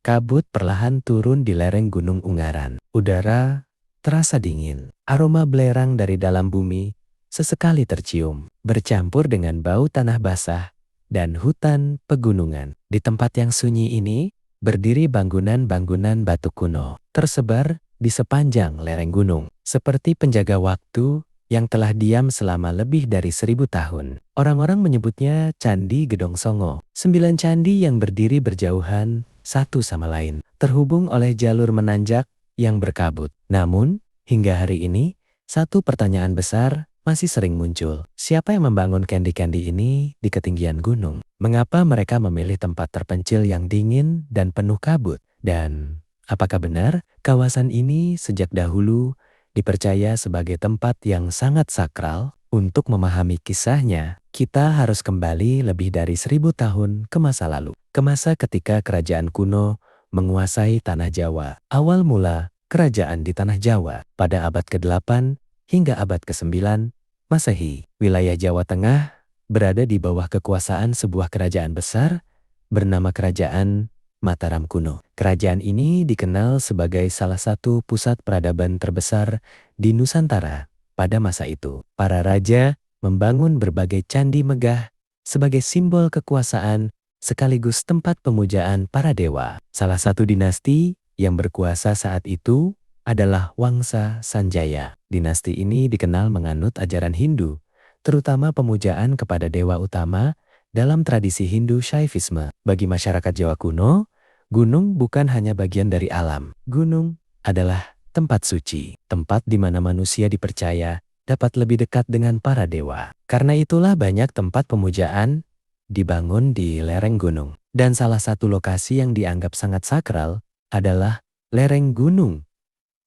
Kabut perlahan turun di lereng Gunung Ungaran. Udara terasa dingin. Aroma belerang dari dalam bumi sesekali tercium, bercampur dengan bau tanah basah dan hutan pegunungan. Di tempat yang sunyi ini, berdiri bangunan-bangunan batu kuno, tersebar di sepanjang lereng gunung. Seperti penjaga waktu yang telah diam selama lebih dari 1000 tahun. Orang-orang menyebutnya Candi Gedong Songo. 9 candi yang berdiri berjauhan satu sama lain, terhubung oleh jalur menanjak yang berkabut. Namun, hingga hari ini, satu pertanyaan besar masih sering muncul. Siapa yang membangun candi-candi ini di ketinggian gunung? Mengapa mereka memilih tempat terpencil yang dingin dan penuh kabut? Dan apakah benar kawasan ini sejak dahulu dipercaya sebagai tempat yang sangat sakral? Untuk memahami kisahnya, kita harus kembali lebih dari 1000 tahun ke masa lalu. Ke masa ketika kerajaan kuno menguasai tanah Jawa. Awal mula kerajaan di tanah Jawa pada abad ke-8 hingga abad ke-9 Masehi. Wilayah Jawa Tengah berada di bawah kekuasaan sebuah kerajaan besar bernama Kerajaan Mataram kuno. Kerajaan ini dikenal sebagai salah satu pusat peradaban terbesar di Nusantara. Pada masa itu, para raja membangun berbagai candi megah sebagai simbol kekuasaan sekaligus tempat pemujaan para dewa. Salah satu dinasti yang berkuasa saat itu adalah Wangsa Sanjaya. Dinasti ini dikenal menganut ajaran Hindu, terutama pemujaan kepada dewa utama dalam tradisi Hindu Shaivisme. Bagi masyarakat Jawa kuno, gunung bukan hanya bagian dari alam. Gunung adalah tempat suci, tempat di mana manusia dipercaya dapat lebih dekat dengan para dewa. Karena itulah banyak tempat pemujaan dibangun di lereng gunung. Dan salah satu lokasi yang dianggap sangat sakral adalah lereng Gunung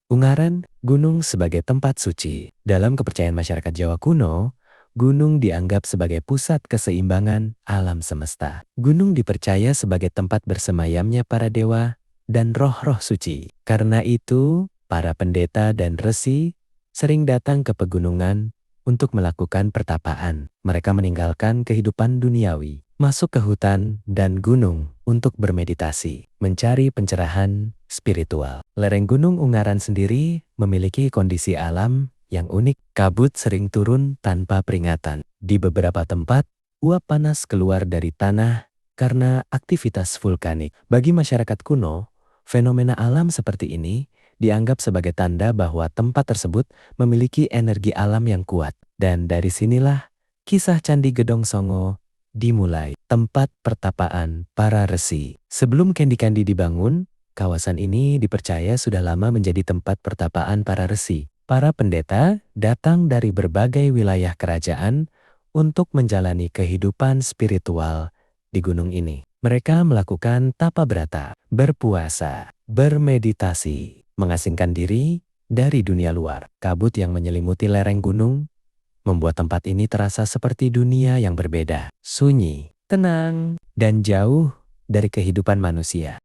Ungaran. Gunung sebagai tempat suci. Dalam kepercayaan masyarakat Jawa kuno, gunung dianggap sebagai pusat keseimbangan alam semesta. Gunung dipercaya sebagai tempat bersemayamnya para dewa dan roh-roh suci. Karena itu, para pendeta dan resi sering datang ke pegunungan untuk melakukan pertapaan. Mereka meninggalkan kehidupan duniawi, masuk ke hutan dan gunung untuk bermeditasi, mencari pencerahan spiritual. Lereng Gunung Ungaran sendiri memiliki kondisi alam yang unik. Kabut sering turun tanpa peringatan. Di beberapa tempat, uap panas keluar dari tanah karena aktivitas vulkanik. Bagi masyarakat kuno, fenomena alam seperti ini dianggap sebagai tanda bahwa tempat tersebut memiliki energi alam yang kuat. Dan dari sinilah kisah Candi Gedong Songo dimulai, tempat pertapaan para resi. Sebelum candi-candi dibangun, kawasan ini dipercaya sudah lama menjadi tempat pertapaan para resi. Para pendeta datang dari berbagai wilayah kerajaan untuk menjalani kehidupan spiritual di gunung ini. Mereka melakukan tapa brata, berpuasa, bermeditasi, mengasingkan diri dari dunia luar. Kabut yang menyelimuti lereng gunung membuat tempat ini terasa seperti dunia yang berbeda, sunyi, tenang, dan jauh dari kehidupan manusia.